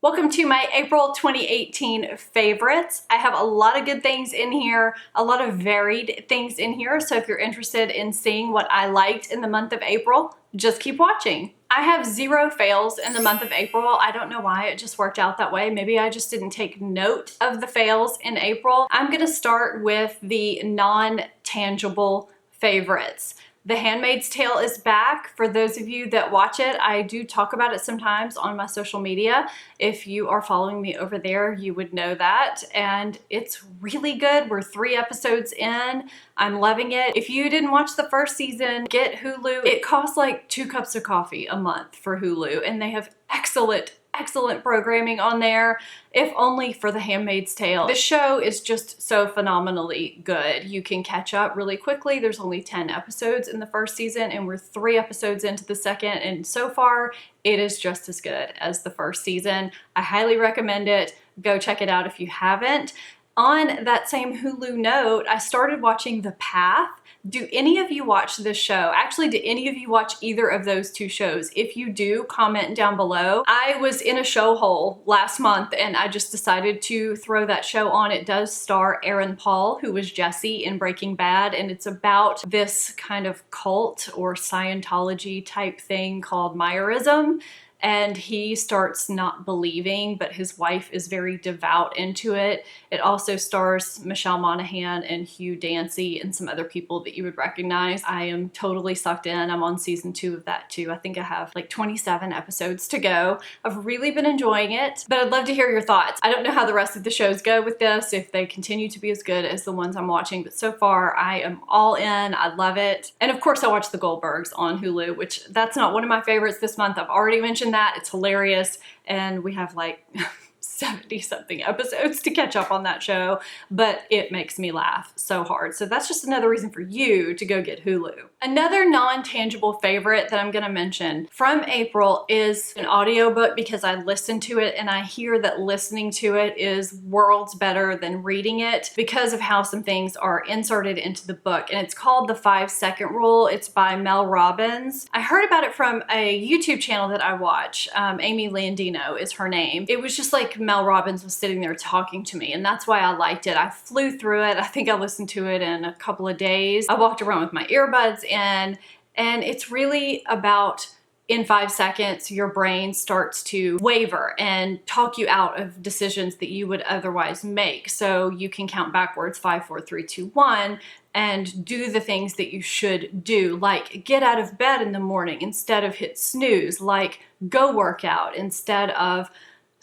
Welcome to my April 2018 favorites. I have a lot of good things in here, a lot of varied things in here. So if you're interested in seeing what I liked in the month of April, just keep watching. I have 0 fails in the month of April. I don't know why, it just worked out that way. Maybe I just didn't take note of the fails in April. I'm gonna start with the non-tangible favorites. The Handmaid's Tale is back. For those of you that watch it, I do talk about it sometimes on my social media. If you are following me over there, you would know that. And it's really good. We're 3 episodes in. I'm loving it. If you didn't watch the first season, get Hulu. It costs like 2 cups of coffee a month for Hulu, and they have excellent programming on there, if only for The Handmaid's Tale. The show is just so phenomenally good. You can catch up really quickly. There's only 10 episodes in the first season, and we're 3 episodes into the second, and so far it is just as good as the first season. I highly recommend it. Go check it out if you haven't. On that same Hulu note, I started watching The Path. Do any of you watch this show? Actually, do any of you watch either of those 2 shows? If you do, comment down below. I was in a show hole last month and I just decided to throw that show on. It does star Aaron Paul, who was Jesse in Breaking Bad, and it's about this kind of cult or Scientology type thing called Myerism. And he starts not believing, but his wife is very devout into it. It also stars Michelle Monaghan and Hugh Dancy and some other people that you would recognize. I am totally sucked in. I'm on season 2 of that too. I think I have like 27 episodes to go. I've really been enjoying it, but I'd love to hear your thoughts. I don't know how the rest of the shows go with this, if they continue to be as good as the ones I'm watching, but so far I am all in. I love it. And of course I watch The Goldbergs on Hulu, which that's not one of my favorites this month. I've already mentioned that. It's hilarious, and we have like 70 something episodes to catch up on that show, but it makes me laugh so hard. So that's just another reason for you to go get Hulu. Another non-tangible favorite that I'm gonna mention from April is an audiobook, because I listened to it and I hear that listening to it is worlds better than reading it because of how some things are inserted into the book. And it's called The 5-Second Rule. It's by Mel Robbins. I heard about it from a YouTube channel that I watch. Amy Landino is her name. It was just like Mel Robbins was sitting there talking to me, and that's why I liked it. I flew through it. I think I listened to it in a couple of days. I walked around with my earbuds in, and it's really about, in 5 seconds, your brain starts to waver and talk you out of decisions that you would otherwise make. So you can count backwards, 5, 4, 3, 2, 1, and do the things that you should do, like get out of bed in the morning instead of hit snooze, like go work out instead of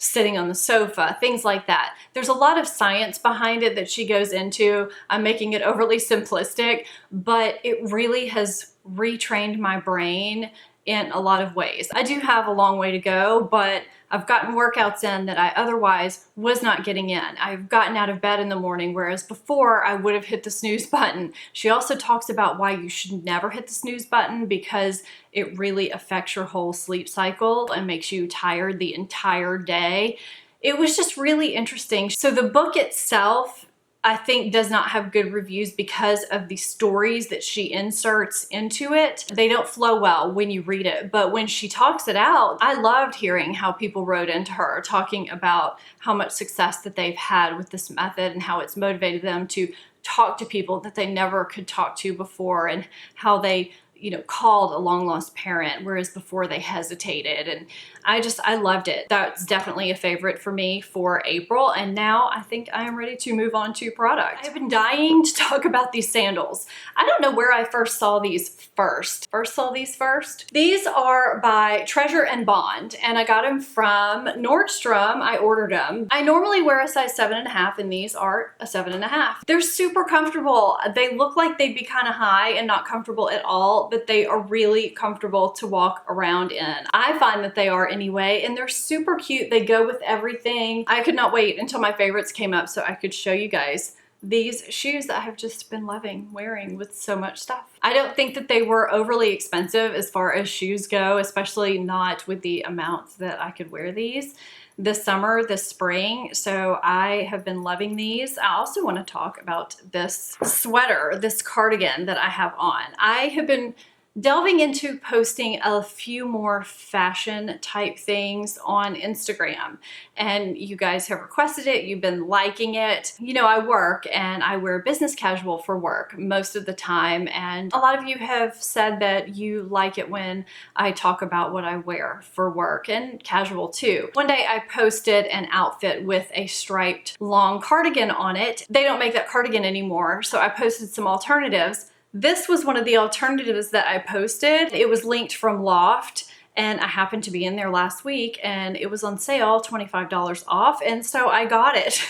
sitting on the sofa, things like that. There's a lot of science behind it that she goes into. I'm making it overly simplistic, but it really has retrained my brain in a lot of ways. I do have a long way to go, but I've gotten workouts in that I otherwise was not getting in. I've gotten out of bed in the morning, whereas before I would have hit the snooze button. She also talks about why you should never hit the snooze button, because it really affects your whole sleep cycle and makes you tired the entire day. It was just really interesting. So the book itself, I think, does not have good reviews because of the stories that she inserts into it. They don't flow well when you read it, but when she talks it out, I loved hearing how people wrote into her, talking about how much success that they've had with this method and how it's motivated them to talk to people that they never could talk to before, and how they called a long lost parent, whereas before they hesitated. And I loved it. That's definitely a favorite for me for April. And now I think I am ready to move on to product. I've been dying to talk about these sandals. I don't know where I first saw these first. These are by Treasure and Bond, and I got them from Nordstrom. I ordered them. I normally wear a size 7.5, and these are a 7.5. They're super comfortable. They look like they'd be kind of high and not comfortable at all, but they are really comfortable to walk around in. I find that they are anyway, and they're super cute. They go with everything. I could not wait until my favorites came up so I could show you guys these shoes that I have just been loving wearing with so much stuff. I don't think that they were overly expensive as far as shoes go, especially not with the amount that I could wear these this summer, this spring. So I have been loving these. I also want to talk about this sweater, this cardigan that I have on. I have been delving into posting a few more fashion type things on Instagram. And you guys have requested it, you've been liking it. You know, I work and I wear business casual for work most of the time. And a lot of you have said that you like it when I talk about what I wear for work, and casual too. One day I posted an outfit with a striped long cardigan on it. They don't make that cardigan anymore, so I posted some alternatives. This was one of the alternatives that I posted. It was linked from Loft, and I happened to be in there last week and it was on sale, $25 off, and so I got it.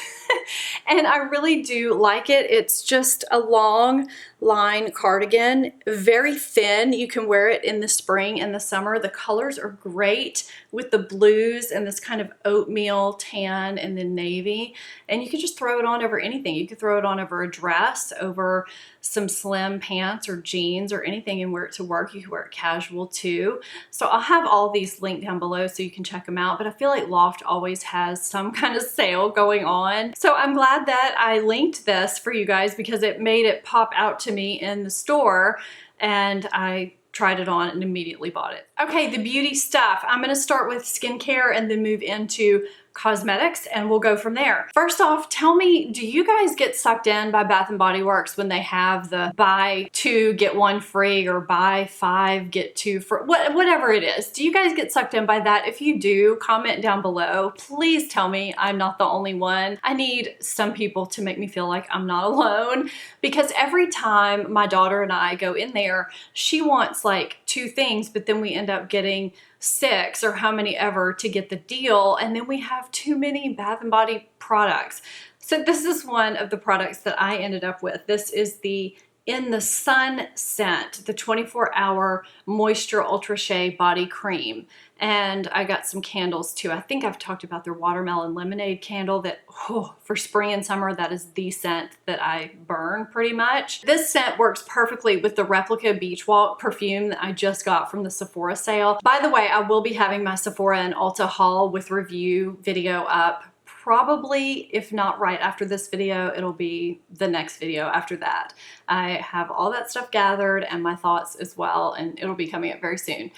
And I really do like it. It's just a long line cardigan, very thin. You can wear it in the spring and the summer. The colors are great with the blues and this kind of oatmeal tan and then navy. And you can just throw it on over anything. You could throw it on over a dress, over some slim pants or jeans or anything, and wear it to work. You can wear it casual too. So I'll have all these linked down below so you can check them out. But I feel like Loft always has some kind of sale going on. So I'm glad that I linked this for you guys because it made it pop out to me in the store, and I tried it on and immediately bought it. Okay, the beauty stuff. I'm gonna start with skincare and then move into cosmetics, and we'll go from there. First off, tell me, do you guys get sucked in by Bath & Body Works when they have the buy 2 get 1 free or buy 5 get 2 free, whatever it is? Do you guys get sucked in by that? If you do, comment down below. Please tell me I'm not the only one. I need some people to make me feel like I'm not alone, because every time my daughter and I go in there, she wants like 2 things, but then we end up getting 6 or how many ever to get the deal, and then we have too many Bath & Body products. So this is one of the products that I ended up with. This is the In the Sun scent, the 24-hour Moisture Ultra Shea Body Cream. And I got some candles too. I think I've talked about their watermelon lemonade candle that, oh, for spring and summer, that is the scent that I burn pretty much. This scent works perfectly with the replica Beach Walk perfume that I just got from the Sephora sale. By the way, I will be having my Sephora and Ulta haul with review video up probably, if not right after this video, it'll be the next video after that. I have all that stuff gathered and my thoughts as well, and it'll be coming up very soon.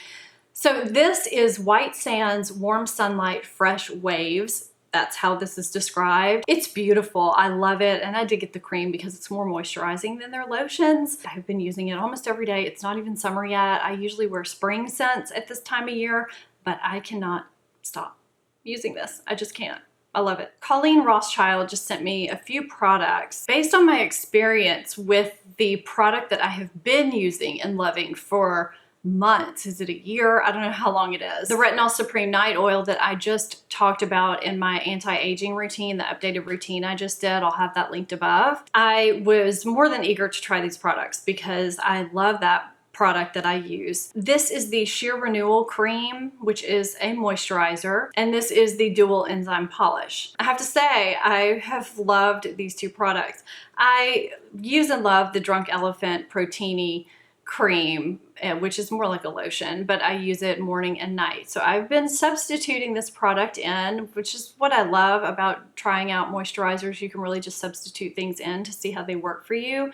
So this is White Sands Warm Sunlight Fresh Waves. That's how this is described. It's beautiful. I love it. And I did get the cream because it's more moisturizing than their lotions. I've been using it almost every day. It's not even summer yet. I usually wear spring scents at this time of year, but I cannot stop using this. I just can't. I love it. Colleen Rothschild just sent me a few products based on my experience with the product that I have been using and loving for months. Is it a year? I don't know how long it is. The Retinol Supreme Night Oil that I just talked about in my anti-aging routine, the updated routine I just did. I'll have that linked above. I was more than eager to try these products because I love that product that I use. This is the Sheer Renewal Cream, which is a moisturizer, and this is the Dual Enzyme Polish. I have to say, I have loved these 2 products. I use and love the Drunk Elephant Proteini cream, which is more like a lotion, but I use it morning and night. So I've been substituting this product in, which is what I love about trying out moisturizers. You can really just substitute things in to see how they work for you.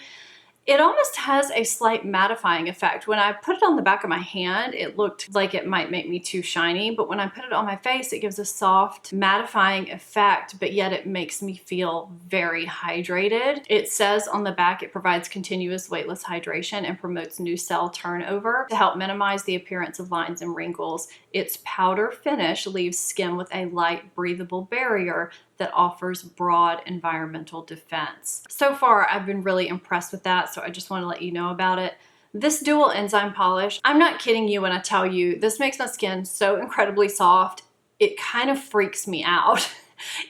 It almost has a slight mattifying effect. When I put it on the back of my hand, it looked like it might make me too shiny, but when I put it on my face, it gives a soft mattifying effect, but yet it makes me feel very hydrated. It says on the back it provides continuous weightless hydration and promotes new cell turnover to help minimize the appearance of lines and wrinkles. Its powder finish leaves skin with a light, breathable barrier that offers broad environmental defense. So far, I've been really impressed with that, so I just want to let you know about it. This Dual Enzyme Polish, I'm not kidding you when I tell you, this makes my skin so incredibly soft, it kind of freaks me out.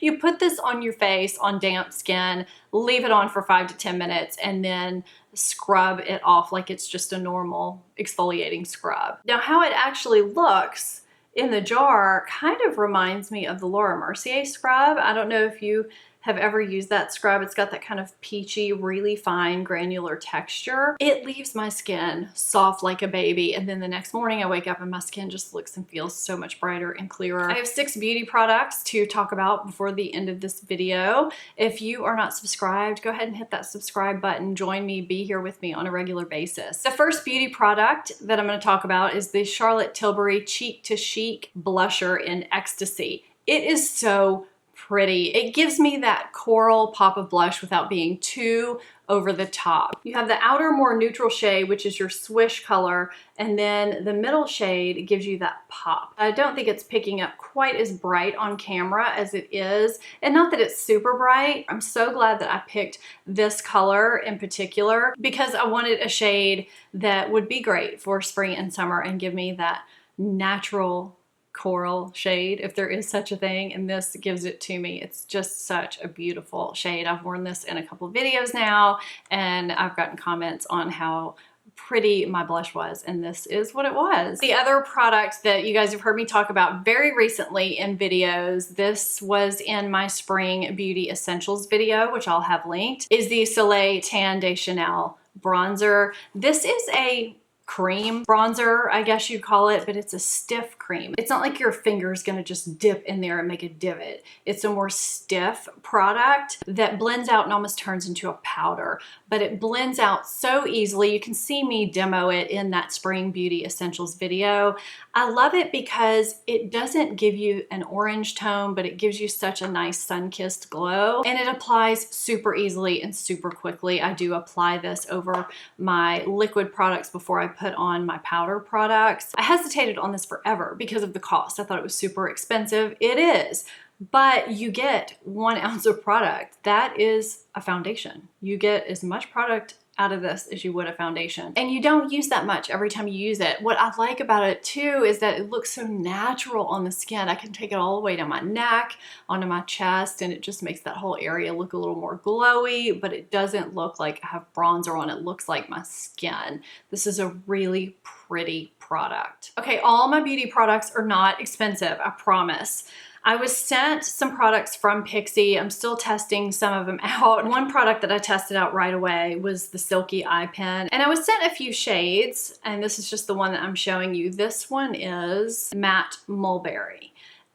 You put this on your face on damp skin, leave it on for 5 to 10 minutes, and then scrub it off like it's just a normal exfoliating scrub. Now, how it actually looks in the jar kind of reminds me of the Laura Mercier scrub. I don't know if you have ever used that scrub. It's got that kind of peachy, really fine granular texture. It leaves my skin soft like a baby, and then the next morning I wake up and my skin just looks and feels so much brighter and clearer. I have 6 beauty products to talk about before the end of this video. If you are not subscribed, go ahead and hit that subscribe button. Join me, be here with me on a regular basis. The first beauty product that I'm going to talk about is the Charlotte Tilbury Cheek to Chic blusher in Ecstasy. It is so pretty. It gives me that coral pop of blush without being too over the top. You have the outer more neutral shade, which is your swish color, and then the middle shade gives you that pop. I don't think it's picking up quite as bright on camera as it is, and not that it's super bright. I'm so glad that I picked this color in particular because I wanted a shade that would be great for spring and summer and give me that natural coral shade, if there is such a thing, and this gives it to me. It's just such a beautiful shade. I've worn this in a couple of videos now, and I've gotten comments on how pretty my blush was, and this is what it was. The other product that you guys have heard me talk about very recently in videos, this was in my spring beauty essentials video, which I'll have linked, is the Soleil Tan de Chanel bronzer. This is a cream bronzer, I guess you'd call it, but it's a stiff cream. It's not like your finger's gonna just dip in there and make a divot. It's a more stiff product that blends out and almost turns into a powder, but it blends out so easily. You can see me demo it in that spring beauty essentials video. I love it because it doesn't give you an orange tone, but it gives you such a nice sun-kissed glow, and it applies super easily and super quickly. I do apply this over my liquid products before I put on my powder products. I hesitated on this forever because of the cost. I thought it was super expensive. It is, but you get 1 ounce of product. That is a foundation. You get as much product out of this as you would a foundation, and you don't use that much every time you use it. What I like about it too is that it looks so natural on the skin. I can take it all the way down my neck, onto my chest, and it just makes that whole area look a little more glowy, but it doesn't look like I have bronzer on. It looks like my skin. This is a really pretty product. Okay, all my beauty products are not expensive, I promise. I was sent some products from Pixi. I'm still testing some of them out. One product that I tested out right away was the Silky Eye Pen, and I was sent a few shades, and this is just the one that I'm showing you. This one is Matte Mulberry,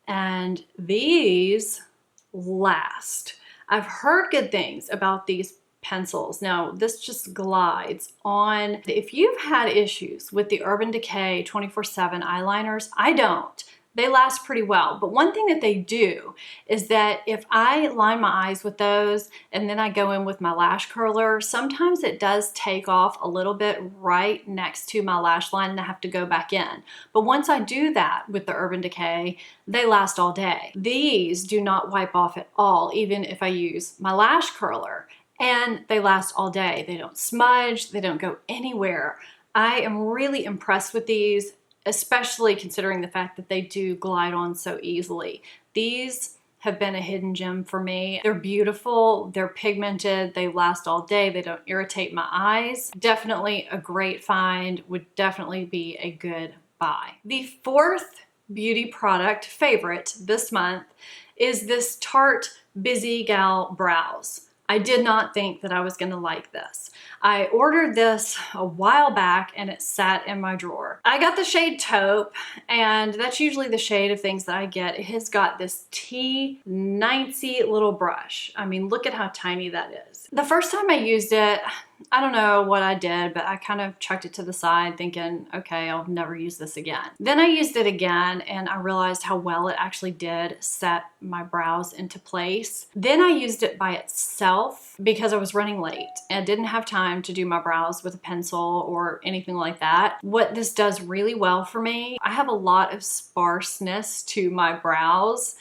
and these last. I've heard good things about these pencils. Now, this just glides on. If you've had issues with the Urban Decay 24/7 eyeliners, I don't. They last pretty well, but one thing that they do is that if I line my eyes with those and then I go in with my lash curler, sometimes it does take off a little bit right next to my lash line and I have to go back in. But once I do that with the Urban Decay, they last all day. These do not wipe off at all, even if I use my lash curler, and they last all day. They don't smudge, they don't go anywhere. I am really impressed with these, especially considering the fact that they do glide on so easily. These have been a hidden gem for me. They're beautiful, they're pigmented, they last all day, they don't irritate my eyes. Definitely a great find, would definitely be a good buy. The fourth beauty product favorite this month is this Tarte Busy Gal Brows. I did not think that I was gonna like this. I ordered this a while back and it sat in my drawer. I got the shade Taupe, and that's usually the shade of things that I get. It has got this T90 little brush. I mean, look at how tiny that is. The first time I used it, I don't know what I did, but I kind of chucked it to the side thinking, okay, I'll never use this again. Then I used it again and I realized how well it actually did set my brows into place. Then I used it by itself because I was running late and didn't have time to do my brows with a pencil or anything like that. What this does really well for me, I have a lot of sparseness to my brows,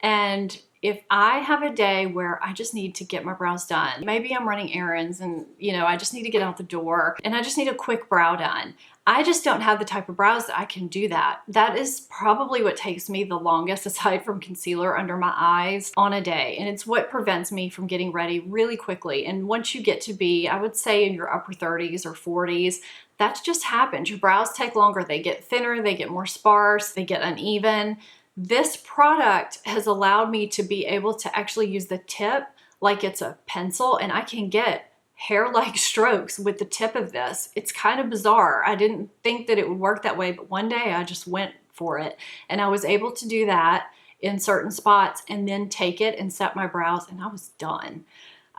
and if I have a day where I just need to get my brows done, maybe I'm running errands and, you know, I just need to get out the door and I just need a quick brow done. I just don't have the type of brows that I can do that. That is probably what takes me the longest, aside from concealer under my eyes, on a day. And it's what prevents me from getting ready really quickly. And once you get to be, I would say in your upper 30s or 40s, that just happens. Your brows take longer. They get thinner, they get more sparse, they get uneven. This product has allowed me to be able to actually use the tip like it's a pencil, and I can get hair-like strokes with the tip of this. It's kind of bizarre. I didn't think that it would work that way, but one day I just went for it, and I was able to do that in certain spots and then take it and set my brows, and I was done.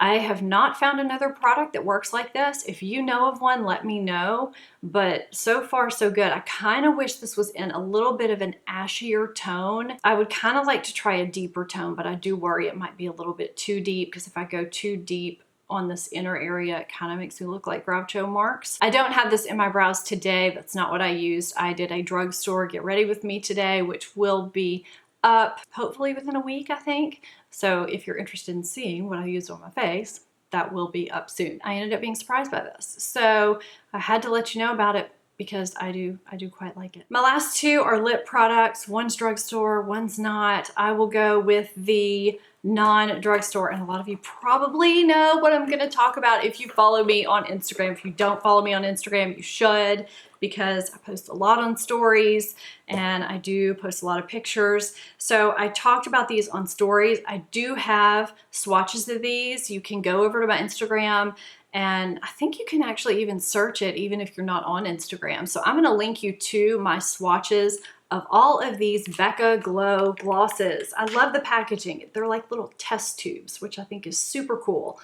I have not found another product that works like this. If you know of one, let me know, but so far so good. I kind of wish this was in a little bit of an ashier tone. I would kind of like to try a deeper tone, but I do worry it might be a little bit too deep, because if I go too deep on this inner area, it kind of makes me look like Groucho Marx. I don't have this in my brows today. That's not what I used. I did a drugstore get ready with me today, which will be up hopefully within a week, I think. So if you're interested in seeing what I used on my face, that will be up soon. I ended up being surprised by this, so I had to let you know about it because I do quite like it. My last two are lip products. One's drugstore, one's not. I will go with the non-drugstore, and a lot of you probably know what I'm going to talk about if you follow me on Instagram. If you don't follow me on Instagram, you should, because I post a lot on stories and I do post a lot of pictures. So I talked about these on stories. I do have swatches of these. You can go over to my Instagram, and I think you can actually even search it even if you're not on Instagram. So I'm going to link you to my swatches of all of these Becca Glow glosses. I love the packaging. They're like little test tubes, which I think is super cool.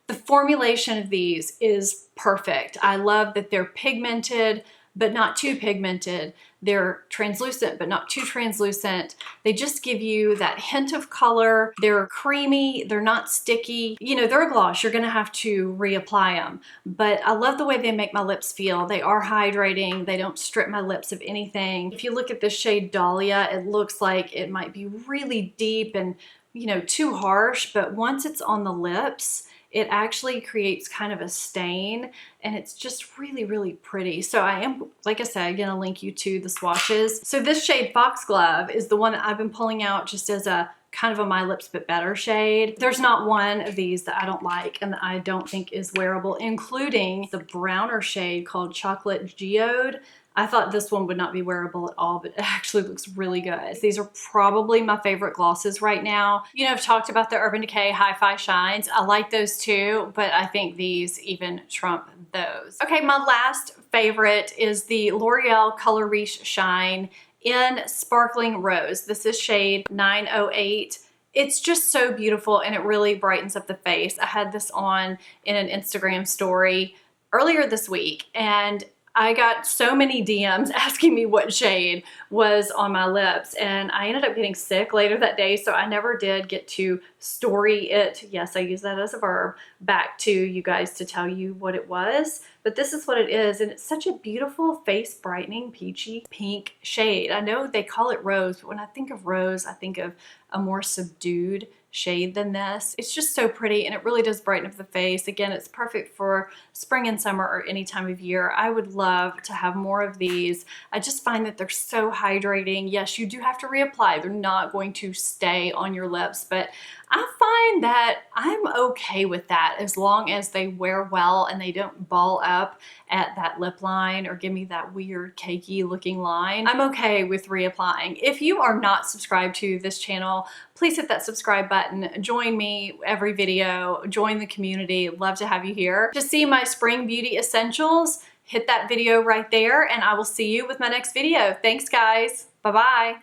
The formulation of these is perfect. I love that they're pigmented, but not too pigmented. They're translucent, but not too translucent. They just give you that hint of color. They're creamy, they're not sticky. You know, they're a gloss, you're gonna have to reapply them. But I love the way they make my lips feel. They are hydrating, they don't strip my lips of anything. If you look at this shade Dahlia, it looks like it might be really deep and, you know, too harsh, but once it's on the lips, it actually creates kind of a stain, and it's just really, really pretty. So I am, like I said, gonna link you to the swatches. So this shade Foxglove is the one that I've been pulling out just as a kind of a My Lips But Better shade. There's not one of these that I don't like and that I don't think is wearable, including the browner shade called Chocolate Geode. I thought this one would not be wearable at all, but it actually looks really good. These are probably my favorite glosses right now. You know, I've talked about the Urban Decay Hi-Fi Shines. I like those too, but I think these even trump those. Okay, my last favorite is the L'Oreal Color Riche Shine in Sparkling Rose. This is shade 908. It's just so beautiful, and it really brightens up the face. I had this on in an Instagram story earlier this week, and I got so many DMs asking me what shade was on my lips, and I ended up getting sick later that day, so I never did get to story it. Yes, I use that as a verb, back to you guys to tell you what it was, but this is what it is, and it's such a beautiful face brightening peachy pink shade. I know they call it rose, but when I think of rose, I think of a more subdued shade than this. It's just so pretty, and it really does brighten up the face. Again, it's perfect for spring and summer or any time of year. I would love to have more of these. I just find that they're so hydrating. Yes, you do have to reapply. They're not going to stay on your lips, but I find that I'm okay with that as long as they wear well and they don't ball up at that lip line or give me that weird cakey looking line. I'm okay with reapplying. If you are not subscribed to this channel, please hit that subscribe button. Join me every video. Join the community. Love to have you here. To see my spring beauty essentials, hit that video right there, and I will see you with my next video. Thanks, guys. Bye-bye.